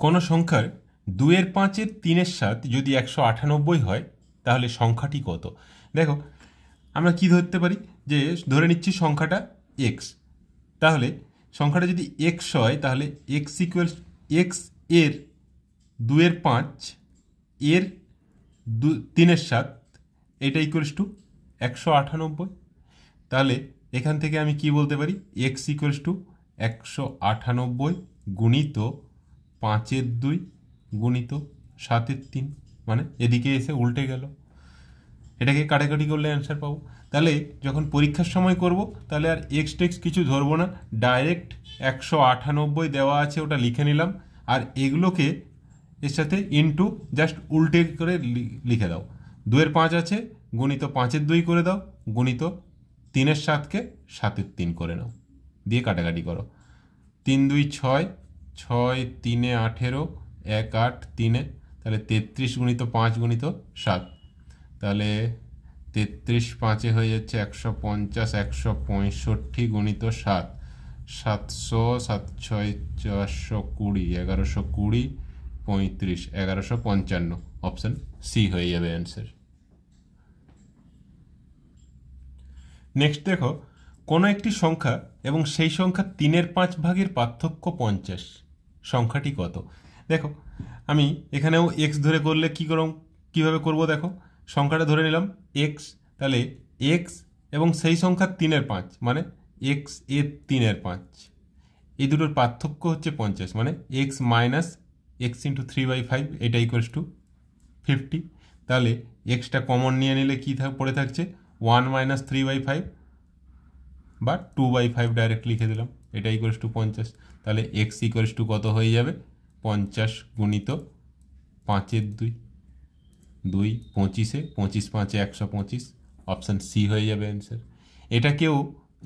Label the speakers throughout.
Speaker 1: কোনো সংখ্যার 2/5 3/7 যদি 198 হয় তাহলে সংখ্যাটি কত? দেখো আমরা কি ধরতে পারি, যে ধরে নিচ্ছি সংখ্যাটা এক্স। তাহলে সংখ্যাটা যদি এক্স হয় তাহলে এক্স ইকুয়ালস এক্স এর 2/5 এর 3/7 এটা ইকুয়ালস টু 198। তাহলে এখান থেকে আমি কি বলতে পারি, এক্স ইকুয়ালস টু 198 গুণিত 5/2 গুণিত 7/3, মানে এদিকে এসে উল্টে গেল। এটাকে কাটাকাটি করলে অ্যান্সার পাবো। তাহলে যখন পরীক্ষার সময় করব তাহলে আর এক্স টেক্স কিছু ধরবো না, ডাইরেক্ট 198 দেওয়া আছে ওটা লিখে নিলাম, আর এগুলোকে এর সাথে ইনটু জাস্ট উল্টে করে লিখে দাও। 2/5 আছে গুণিত 5/2 করে দাও, গুণিত 3/7কে 7/3 করে নাও, দিয়ে কাটাকাটি করো। 3×2 6, 6 3 18, 1 8 3, তাহলে 33 গুণিত 5 গুণিত 7, তাহলে 33 5 হয়ে যাচ্ছে 150, 165 গুণিত 7, 700, 7 6 420, 1120, 35, 1155, অপশন সি হয়ে যাবে অ্যান্সার। নেক্সট দেখো, কোনো একটি সংখ্যা এবং সেই সংখ্যা 3/5 ভাগের পার্থক্য 50, সংখ্যাটি কত? দেখো আমি এখানেও এক্স ধরে করলে কিভাবে করব, দেখো সংখ্যাটা ধরে নিলাম এক্স, তাহলে এক্স এবং সেই সংখ্যা 3/5 মানে এক্স এর 3/5, এই দুটোর পার্থক্য হচ্ছে 50, মানে এক্স মাইনাস এক্স ইন্টু 3/5, এটা ইকুয়ালস টু 50। তাহলে এক্সটা কমন নিয়ে নিলে কী পড়ে থাকছে, 1 মাইনাস 3/5 বা 2/5 ডাইরেক্ট লিখে দিলাম, এটা ইকুয়ালস টু 50। তাহলে এক্স ইকুয়ালস টু কত হয়ে যাবে, 50 গুণিত 5/2, 2 25, 25 5 125, অপশান সি হয়ে যাবে অ্যান্সার। এটাকেও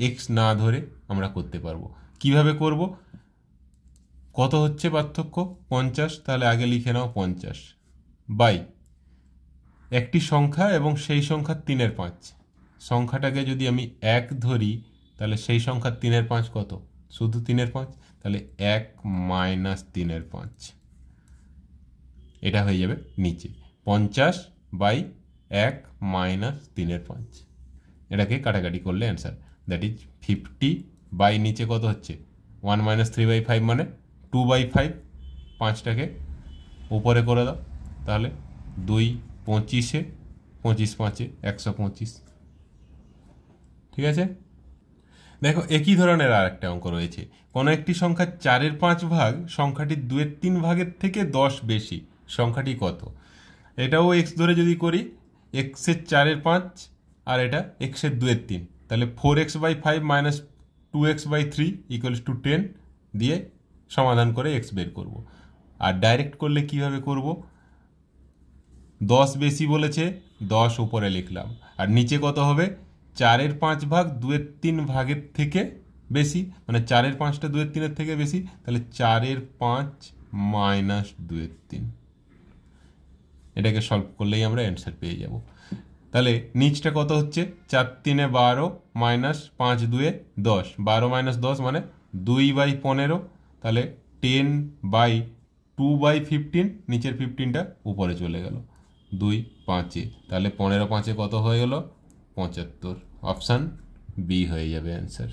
Speaker 1: এক্স না ধরে আমরা করতে পারবো। কিভাবে করব, কত হচ্ছে পার্থক্য 50, তাহলে আগে লিখে নাও 50 বাই একটি সংখ্যা এবং সেই সংখ্যা 3/5, সংখ্যাটাকে যদি আমি 1 ধরি তাহলে সেই সংখ্যা 3/5 কত, শুধু 3/5, তাহলে 1 মাইনাস 3/5, এটা হয়ে যাবে নিচে 50 বাই 1 মাইনাস 3/5, এটাকে কাটাকাটি করলে অ্যান্সার দ্যাট ইজ 50 বাই নিচে কত হচ্ছে 1 মাইনাস 3/5 মানে 2/5, 5টাকে উপরে করে দাও, তাহলে 2 25, 25 5 125, ঠিক আছে। দেখো একই ধরনের আর একটা অঙ্ক রয়েছে, কোনো একটি সংখ্যা 4/5 ভাগ সংখ্যাটির 2/3 ভাগের থেকে 10 বেশি, সংখ্যাটি কত? এটাও এক্স ধরে যদি করি, এক্সের 4/5 আর এটা এক্সের 2/3, তাহলে 4x/5 minus 2x/3 equals to 10 দিয়ে সমাধান করে এক্স বের করব। আর ডাইরেক্ট করলে কিভাবে করব, 10 বেশি বলেছে 10 উপরে লিখলাম, আর নিচে কত হবে 4/5 ভাগ 2/3 ভাগের থেকে বেশি, মানে 4/5টা 2/3 থেকে বেশি, তাহলে 4/5 মাইনাস 2/3, এটাকে সলভ করলেই আমরা অ্যান্সার পেয়ে যাব। তাহলে নিচটা কত হচ্ছে 4 3 12 মাইনাস 5 2 10, 12 মাইনাস 10 মানে 2/15, তাহলে 10/2/15, নিচের 15টা উপরে চলে গেল 2 5, তাহলে 15 5 কত হয়ে গেল 75, অপশান বি হয়ে যাবে অ্যান্সার।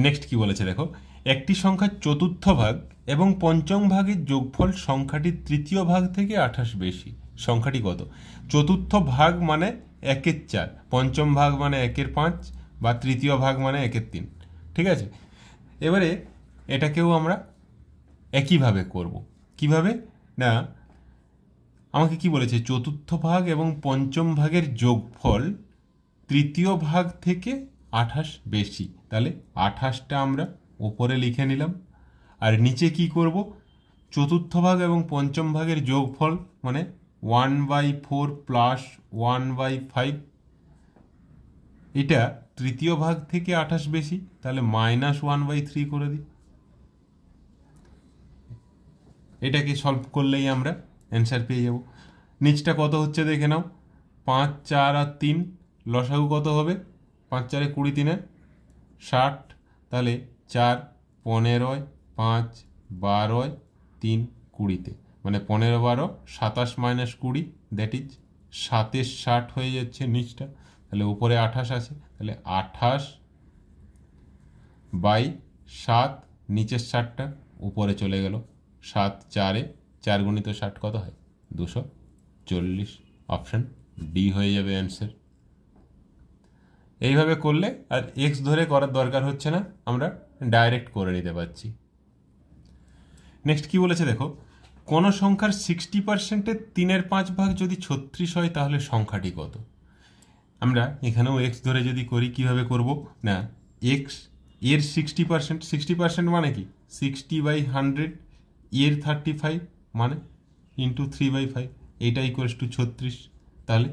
Speaker 1: নেক্সট কি বলেছে দেখো, একটি সংখ্যার চতুর্থ ভাগ এবং পঞ্চম ভাগের যোগফল সংখ্যাটির তৃতীয় ভাগ থেকে 28 বেশি, সংখ্যাটি কত? চতুর্থ ভাগ মানে 1/4, পঞ্চম ভাগ মানে 1/5 বা তৃতীয় ভাগ মানে 1/3, ঠিক আছে। এবারে এটাকেও আমরা একইভাবে করব। কিভাবে না, আমাকে কি বলেছে, চতুর্থ ভাগ এবং পঞ্চম ভাগের যোগফল তৃতীয় ভাগ থেকে 28 বেশি, তাহলে 28টা আমরা ওপরে লিখে নিলাম, আর নিচে কি করব, চতুর্থ ভাগ এবং পঞ্চম ভাগের যোগফল মানে 1/4 প্লাস 1/5, এটা তৃতীয় ভাগ থেকে 28 বেশি, তাহলে মাইনাস 1/3 করে দিই, এটাকে সলভ করলেই আমরা অ্যান্সার পেয়ে যাব। নিচটা কত হচ্ছে দেখে নাও, 5 4 আর 3, লসাগু কত হবে, 5 4 20 3 60, তাহলে 4 15 5 12 3 20-তে, মানে 15 12 27 মাইনাস 20, দ্যাট ইজ 7 60 হয়ে যাচ্ছে নিচটা, তাহলে উপরে 28 আছে, তাহলে 28 বাই 7, নিচের 60টা উপরে চলে গেল, 7 4-এ 4 গুণিত 60 কত হয়? 240। অপশান ডি হয়ে যাবে অ্যান্সার। এইভাবে করলে আর এক্স ধরে করার দরকার হচ্ছে না, আমরা ডাইরেক্ট করে নিতে পারছি। নেক্সট কি বলেছে দেখো, কোন সংখ্যার 60%-এর 3/5 যদি 36 হয় তাহলে সংখ্যাটি কত? আমরা এখানেও এক্স ধরে যদি করি কিভাবে করব না, এক্স এর 60% মানে কি 60/100, এর 35 মানে ইন্টু 3/5, এইটা ইকুয়ালস টু 36। তাহলে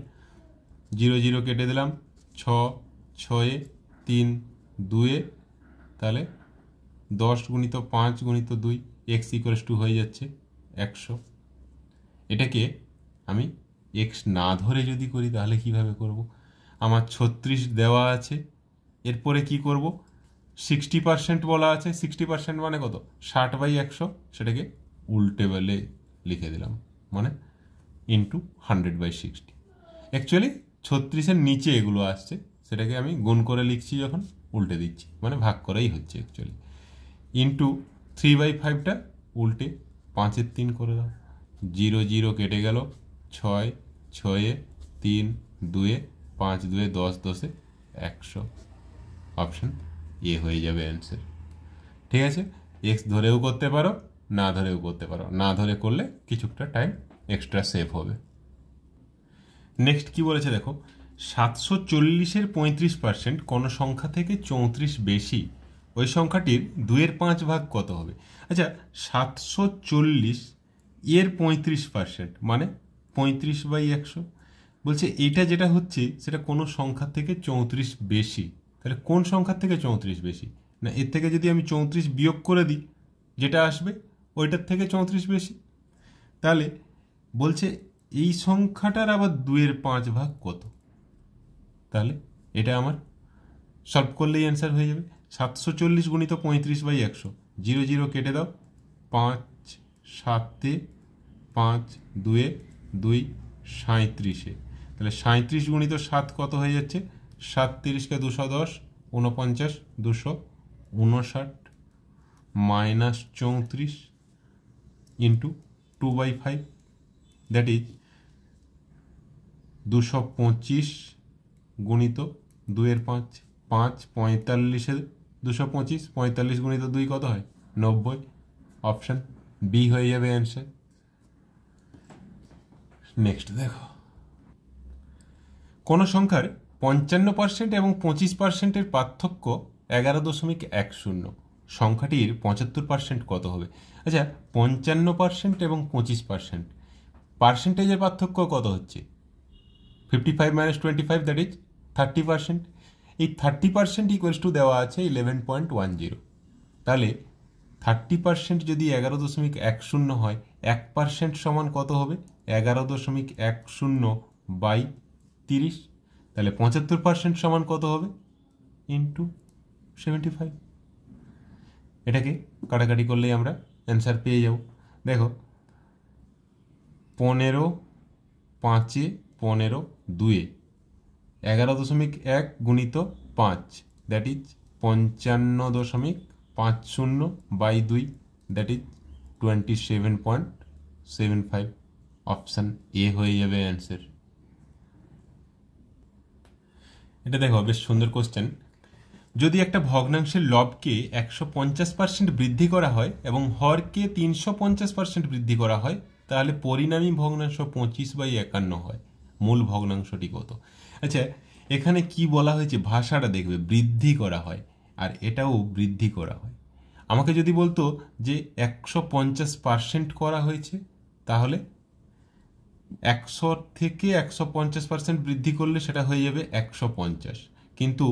Speaker 1: 0 0 কেটে দিলাম, 6 6-এ 3 2-এ, তাহলে 10 গুণিত 5 গুণিত 2, এক্স ইকুয়ালস টু হয়ে যাচ্ছে 100। এটাকে আমি এক্স না ধরে যদি করি তাহলে কিভাবে করব? আমার 36 দেওয়া আছে, এরপরে কি করব, 60% বলা আছে, 60% মানে কত? 60/100, সেটাকে উল্টে বেলে লিখে দিলাম, মানে ইন্টু 100/60। অ্যাকচুয়ালি 36-এর নিচে এগুলো আসছে, সেটাকে আমি গুণ করে লিখছি যখন উল্টে দিচ্ছি, মানে ভাগ করেই হচ্ছে অ্যাকচুয়ালি, ইন্টু 3/5টা উল্টে 5-এর 3 করে দাও, 0 0 কেটে গেল, 6 6-এ 3 2-এ 5 2-এ 10 10-এ 100। অপশান এ হয়ে যাবে অ্যান্সার। ঠিক আছে, এক্স ধরেও করতে পারো, না ধরেও করতে পারো, না ধরে করলে কিছুটা টাইম এক্সট্রা সেভ হবে। নেক্সট কি বলেছে দেখো, 740-এর 35% কোন সংখ্যা থেকে 34 বেশি, ওই সংখ্যাটির 2/5 কত হবে? আচ্ছা, 740 এর 35% মানে 35/100, বলছে এইটা যেটা হচ্ছে সেটা কোনো সংখ্যা থেকে 34 বেশি। তাহলে কোন সংখ্যার থেকে 34 বেশি? না, এর থেকে যদি আমি 34 বিয়োগ করে দিই, যেটা আসবে ওইটার থেকে 34 বেশি। তাহলে বলছে এই সংখ্যাটার আবার 2/5 কত? তাহলে এটা আমার সলভ করলেই অ্যান্সার হয়ে যাবে। 740 গুণিত 35/100, 0 0 কেটে দাও, 5 7-এ 5 2-এ 2 37-এ, তাহলে 37 গুণিত 7 কত হয়ে যাচ্ছে? 7 30-কে 210, 49 259 মাইনাস 34 ইন্টু 2/5, দ্যাট ইজ 225 গুণিত 2/5, 5 45-এ 225, 45 গুণিত 2 কত হয়? 90। অপশান বি হয়ে যাবে অ্যান্সার। নেক্সট দেখো, কোন সংখ্যার 55% এবং 25%-এর পার্থক্য 11.10, সংখ্যাটির 75% কত হবে? আচ্ছা, 55% এবং 25% পার্সেন্টেজের পার্থক্য কত হচ্ছে? 55 - 25, দ্যাট ইজ 30%। এই 30% ইকুয়ালস টু দেওয়া আছে 11.10। তাহলে 30% যদি 11.10 হয়, 1% সমান কত হবে? 11.10/30। তাহলে 75% সমান কত হবে? ইন্টু 75। এটাকে কাটাকাটি করলেই আমরা অ্যান্সার পেয়ে যাব। দেখো, 15 5-এ 15 2-এ 11.1 গুণিত 5, that is 55.50/2, that is 27.75। Option A হয়ে যাবে অ্যান্সার। এটা দেখো, বেশ সুন্দর কোশ্চেন। যদি একটা ভগ্নাংশের লবকে 150% বৃদ্ধি করা হয় এবং হরকে 350% বৃদ্ধি করা হয়, তাহলে পরিণামী ভগ্নাংশ 25/51 হয়। মূল ভগ্নাংশটি কত? আচ্ছা, এখানে কি বলা হয়েছে, ভাষাটা দেখবে, বৃদ্ধি করা হয়, আর এটাও বৃদ্ধি করা হয়। আমাকে যদি বলতো যে 150% করা হয়েছে, তাহলে 100 থেকে 150% বৃদ্ধি করলে সেটা হয়ে যাবে 150, কিন্তু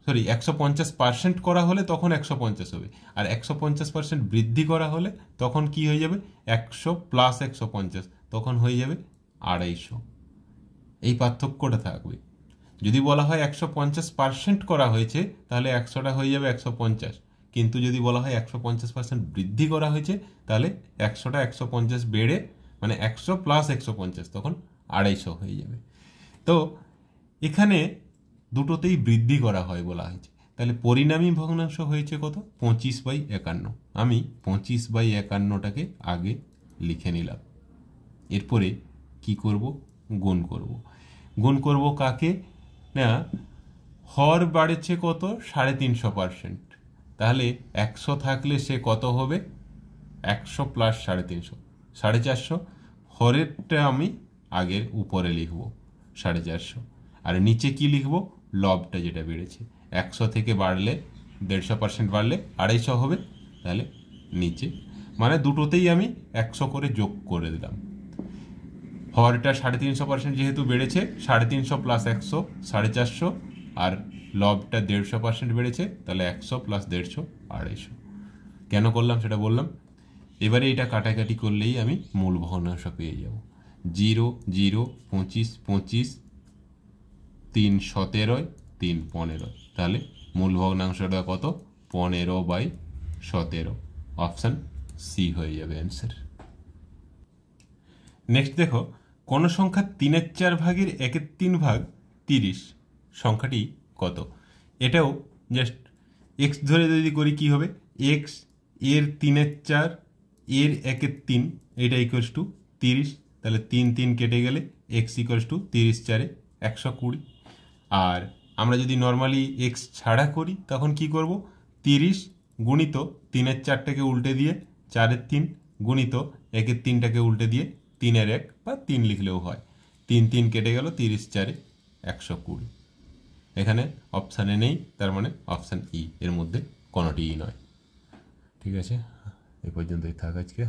Speaker 1: 150% করা হলে তখন 150 হবে, আর 150% বৃদ্ধি করা হলে তখন কি হয়ে যাবে? 100 + 150, তখন হয়ে যাবে 250। এই পার্থক্যটা থাকবে। যদি বলা হয় 150% করা হয়েছে, তাহলে 100টা হয়ে যাবে 150, কিন্তু যদি বলা হয় 150% বৃদ্ধি করা হয়েছে, তাহলে 100টা 150 বেড়ে মানে 100 প্লাস 150 তখন 250 হয়ে যাবে। তো এখানে দুটোতেই বৃদ্ধি করা হয় বলা হয়েছে, তাহলে পরিণামী ভগ্নাংশ হয়েছে কত? 25/51। আমি 25/51টাকে আগে লিখে নিলাম। এরপরে কি করব? গুণ করব। গুণ করব কাকে? না, হর বাড়েছে কত? 350%। তাহলে 100 থাকলে সে কত হবে? 100 প্লাস 350, 450। হরেরটা আমি আগের উপরে লিখব 450, আর নিচে কি লিখব? লবটা যেটা বেড়েছে। 100 থেকে বাড়লে 150% বাড়লে 250 হবে, তাহলে নিচে মানে দুটোতেই আমি 100 করে যোগ করে দিলাম। হরটা 350% যেহেতু বেড়েছে, 350 প্লাস 100 450, আর লবটা 150% বেড়েছে, তাহলে 100 প্লাস 150 250। কেন করলাম সেটা বললাম। এবারে এটা কাটাকাটি করলেই আমি মূল ভগ্নাংশ পেয়ে যাব। 0 0 25 25, 3 17, 3 15, তাহলে মূল ভগ্নাংশটা কত? 15/17। অপশান সি হয়ে যাবে অ্যান্সার। নেক্সট দেখো, কোন সংখ্যা 3/4 ভাগের 1/3 ভাগ 30, সংখ্যাটি কত? এটাও জাস্ট এক্স ধরে যদি করি কি হবে? এক্স এর 3/4 এর 1/3, এটা ইকুয়ালস টু 30। তাহলে 3 3 কেটে গেলে এক্স ইকুয়ালস টু 30 4 120। আর আমরা যদি নর্মালি এক্স ছাড়া করি তখন কি করব? 30 গুণিত 3/4টাকে উল্টে দিয়ে 4/3 গুণিত 1/3টাকে উল্টে দিয়ে 3/1 বা 3 লিখলেও হয়। 3 3 কেটে গেল, 30 4 120। এখানে অপশানে নেই, তার মানে অপশান ই, এর মধ্যে কোনোটিই নয়। ঠিক আছে, এই পর্যন্তই থাক আজকে।